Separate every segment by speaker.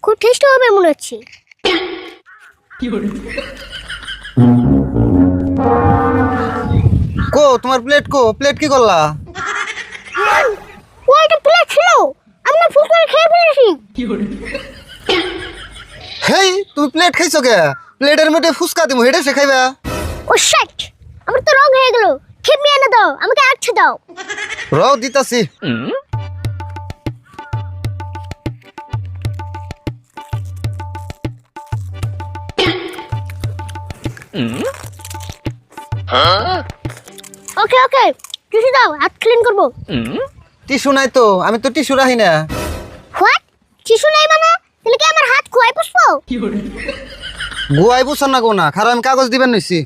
Speaker 1: খুব টেস্টি হবে মনে হচ্ছে।
Speaker 2: কো তোমার প্লেট কো? প্লেট কি করলা?
Speaker 1: ও একটা প্লেট ছিল, আমি না ফুল করে খেয়ে ফেলেছি।
Speaker 2: হেই তুমি প্লেট খাইছো কে? প্লেটের মধ্যে ফুসকা দিমু, হেডে সে খাইবা।
Speaker 1: ও শিট, আমার তো রং হয়ে গেল। খেপনি এনে দাও, আমাকে আচ্ছা দাও।
Speaker 2: রও দিতাছি।
Speaker 1: ওকে ওকে, টিস্যু দাও, হাত ক্লিন করবো।
Speaker 2: টিস্যু নাই তো, আমি তো টিস্যু রাখি না।
Speaker 1: হোয়াট? টিস্যু নাই মানে? তাহলে কি আমার হাত খোয়াই পুষবো?
Speaker 2: গুয়াই বুঝছ না কোনা, খারাপ আমি কাগজ দিবেন নইছি।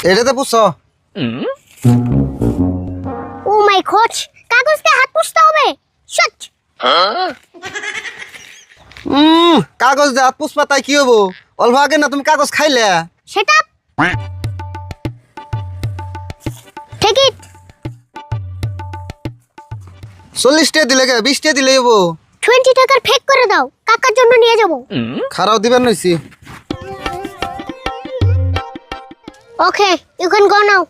Speaker 2: এটাতে পুষ।
Speaker 1: ও মাই গড, কাগজ দিয়ে হাত পুষতে হবে? শিট।
Speaker 2: কাগজ দে হাত পুষবা তাই কি হবো? অল্প আগে না তুমি কাগজ খাইলে।
Speaker 1: Set up. Take it.
Speaker 2: 40 টাকা দিলে কে? 20 টাকা দিলে হবো।
Speaker 1: 20 টাকার ফেক করে দাও, কাকার জন্য নিয়ে যাব।
Speaker 2: খারাপ দিবেন নইছি।
Speaker 1: Okay, you can go now.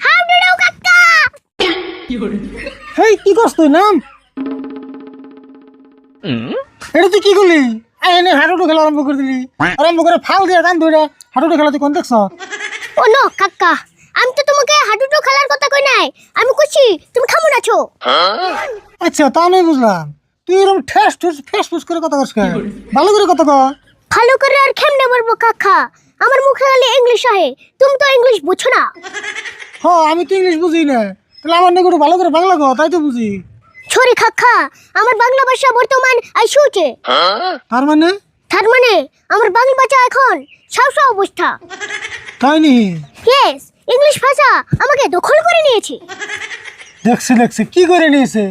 Speaker 1: How do do কাকা?
Speaker 3: হেই কি করছ তুই? নাম এটা তুই কি করলি? এনে হাডুডু খেলা আরম্ভ করে দিলি। আরম্ভ করে ফাল দিয়ে গান ধরে হাডুডু খেলা তুই কোন দেখছ?
Speaker 1: ও নো কাকা, আমি তো তোমাকে হাডুডু খেলার কথা কই নাই। আমি কইছি তুমি কেমন আছো।
Speaker 3: আচ্ছা তা নয় বুঝলাম, তুই এরকম ঠেস ঠুস ফেস ফুস করে কথা কস কেন? ভালো করে কথা কর।
Speaker 1: ভালো করে আর কেমনে বলবো কাকা, আমার মুখে খালি ইংলিশ আহে, তুমি তো ইংলিশ বুঝো না।
Speaker 3: হ আমি তো ইংলিশ বুঝি না, তাহলে আমার নিকট ভালো করে বাংলা কর, তাই তো বুঝি।
Speaker 1: সরি কাকা, আমার বাংলা ভাষা বর্তমান আইসুছে।
Speaker 3: তার মানে?
Speaker 1: তার মানে আমার বাংলা ভাষা এখন সাউসা অবস্থা।
Speaker 3: তাই নি?
Speaker 1: ইয়েস, ইংলিশ ভাষা আমাকে দখল করে নিয়েছে।
Speaker 3: দেখছি দেখছি কি করে নিয়েছে।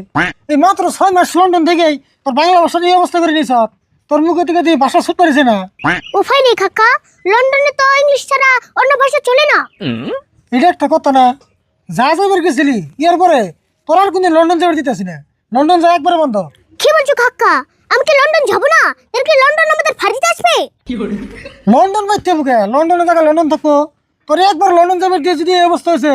Speaker 3: এই মাত্র 6 মাস লন্ডন থেকেই তোর বাংলা ভাষা নিয়ে অবস্থা করে নিয়েছ। তোর মুখে থেকে দিয়ে ভাষা ছুট পারিছে না।
Speaker 1: উপায় নেই কাকা, লন্ডনে তো ইংলিশ ছাড়া অন্য ভাষা চলে না।
Speaker 3: এটা একটা কথা না, যা যাবার গেছিলি ইয়ার পরে তোর আর কোনো লন্ডন যাবার দিতেছি না। লন্ডন যা একবারে বন্ধ।
Speaker 1: কি বলছো কাকা? আমি কি লন্ডন যাব না? এর কি লন্ডন আমাদের ফারিতে আসবে?
Speaker 3: লন্ডন বাইতে বুকে লন্ডনে থাকা লন্ডন থাকবো। তোর একবার লন্ডন যাবার দিয়ে যদি এই অবস্থা হয়েছে